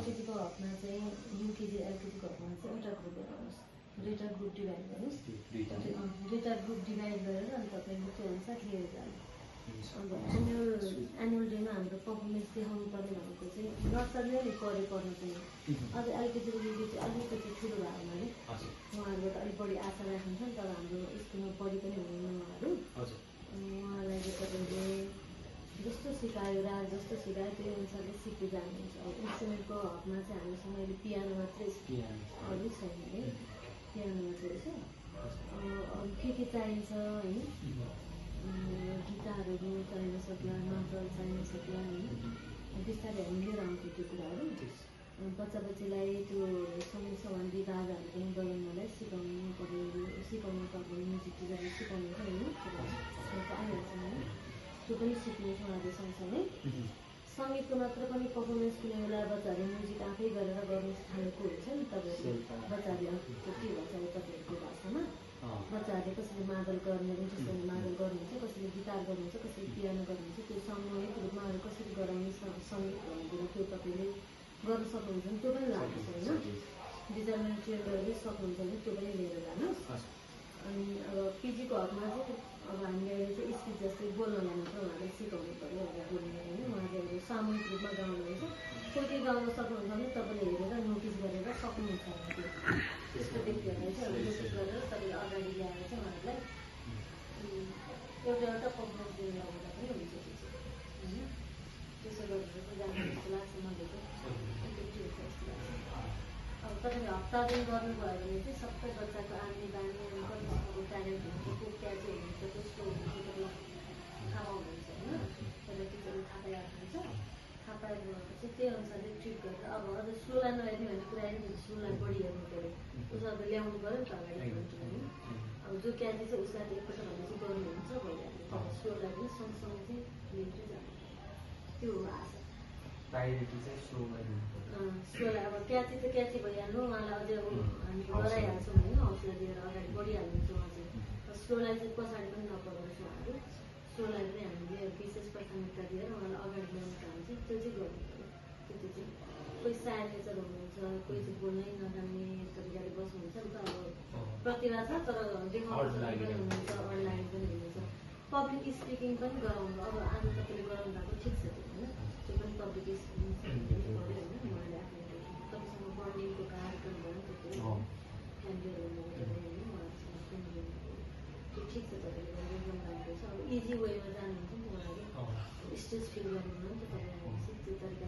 एलकेजीको हकमा चाहिँ युकेजी एलकेजीको हकमा चाहिँ एउटा ग्रुप गराउनुहोस्, दुईवटा ग्रुप डिभाइड गर्नुहोस्, दुईवटा ग्रुप डिभाइड गरेर अनि तपाईँले त्यो अनुसार लिएर जानु। अब एनुअल डेमा हाम्रो पर्फर्मेन्स देखाउनु पर्ने भनेको चाहिँ नर्सरीले नि पढ्नु चाहिँ अझ एलकेजी र युकेजी अलिकति ठुलो भयो भने उहाँहरूको त अलिक बढी आशा राखिन्छ नि। तर हाम्रो स्कुलमा पढि पनि हुनुहुन्न उहाँहरू, उहाँलाई चाहिँ तपाईँले जस्तो सिकायो राग जस्तो सिकायो त्यो अनुसारले सिक्दै जानुहुन्छ। अब इन्स्ट्रुमेन्टको हकमा चाहिँ हामीसँग अहिले पियानो मात्रै अरू छैन है, पियानो मात्रै छ। अरू के चाहिन्छ होइन, गिटारहरू चाहिन सक्ला, मादल चाहिन सक्ला होइन, बिस्तारै हामी लिएर आउँथ्यो त्यो कुराहरू। बच्चा बच्चीलाई त्यो सङ्गीत सम्बन्धी रागहरू पनि बजाउनलाई सिकाउनु पर्ने म्युजिक टिचरले सिकाउनु होइन, आइहाल्छ होइन, त्यो पनि सिक्नुहुन्छ उहाँहरूले सँगसँगै। सङ्गीतको मात्र पनि पर्फर्मेन्स कुनै बेला बच्चाहरूले म्युजिक आफै गरेर गर्नु थालेको हुन्छ नि। तपाईँहरूले बच्चाहरूले के भन्छ तपाईँहरूको भाषामा, बच्चाहरूले कसैले मादल गर्ने इन्ट्रेस्ट गर्ने मादल गर्नुहुन्छ, कसैले गिटार गर्नुहुन्छ, कसैले पियानो गर्नुहुन्छ, त्यो सामूहिक रूपमा अरू कसरी गराउने सङ्गीत भनेर त्यो तपाईँले गर्न सक्नुहुन्छ भने त्यो पनि लानुहोस् होइन। डिजाइनर ट्रेनरले सक्नुहुन्छ भने त्यो पनि लिएर जानुहोस्। अनि अब पिजीको हकमा चाहिँ अब हामीले अहिले चाहिँ स्पिच जस्तै बोल्नलाई मात्र उहाँलाई सिकाउनु पऱ्यो भनेर बोल्ने होइन। उहाँ चाहिँ अब सामूहिक रूपमा गाउनुहुन्छ, कोही कोही गाउन सक्नुहुन्छ भने तपाईँले हेरेर नोटिस गरेर सक्नुहुन्छ त्यो त्यस्तो व्यक्तिहरूलाई चाहिँ अब नोटिस गरेर तपाईँले अगाडि ल्याएर चाहिँ उहाँहरूलाई एउटा एउटा पर्फर्मेन्स दिनु लगाउँदा पनि हुन्छ त्यो चाहिँ होइन। त्यसो गरेर चाहिँ जानु जस्तो लाग्छ मलाई चाहिँ, त्यति हुन्छ जस्तो लाग्छ। अब तपाईँले हप्ता दिन गर्नुभयो भने चाहिँ सबै बच्चाको आउने बानी अनि कतिसम्मको ट्यालेन्ट हुन्छ, को क्या चाहिँ हुन्छ, कस्तो हुन्छ तपाईँले थाहा पाउनुहुन्छ होइन। पहिला टिचरले थाहा पाइहाल्नुहुन्छ, थाहा पाइरहेपछि त्यही अनुसारले ट्रिट गरेर अब अझ स्लोलाई नहेर्ने भन्ने कुरा नि, स्लोलाई बढी हेर्नु पऱ्यो, उसलाई ल्याउनु पऱ्यो नि त अगाडि होइन। अब जो क्याजी चाहिँ उसलाई एकपल्ट भने चाहिँ गर्नुहुन्छ भइहाल्यो, तर स्लोलाई पनि सँगसँगै चाहिँ लिँदै जानु, त्यो हो आशा। प्रायोरिटी चाहिँ स्लोमा दिनुपर्छ। स्लोलाई अब क्याची त क्याची भइहाल्नु, उहाँलाई अझै हामी गराइहाल्छौँ होइन, हौसला दिएर अगाडि बढिहाल्नुहुन्छ उहाँ चाहिँ। स्लोलाई चाहिँ पछाडि पनि नपढाउँछ उहाँहरू, स्लोलाई पनि हामीले विशेष प्राथमिकता दिएर उहाँलाई अगाडि ल्याउनु चाहन्छ, त्यो चाहिँ गर्नु पऱ्यो। त्यति चाहिँ कोही सायद नेचर हुनुहुन्छ, कोही चाहिँ बोल्नै नजान्ने तरिकाले बस्नुहुन्छ नि त। अब प्रतिभा छ तर देखाउनु पनि हुनुहुन्छ, अनलाइन पनि हुनुहुन्छ। पब्लिक स्पिकिङ पनि गराउनु, अब आज तपाईँले गराउनु भएको ठिक छ त्यो होइन, त्यो पनि पब्लिक स्पिकिङ पऱ्यो होइन। उहाँले आफ्नो कतिसम्म बन्डिङको कार्यक्रम भयो नि त्यो फ्यामिलीहरू हुनुहुन्छ होइन, उहाँहरूसँग स्पेन्ड गर्नुभयो, त्यो ठिक छ तपाईँले एकदम राम्रो छ। अब इजी वेमा जानुहुन्छ नि त उहाँहरू, स्टेज फिल गर्नुहुन्न नि त तपाईँ आएपछि, त्यो तरिका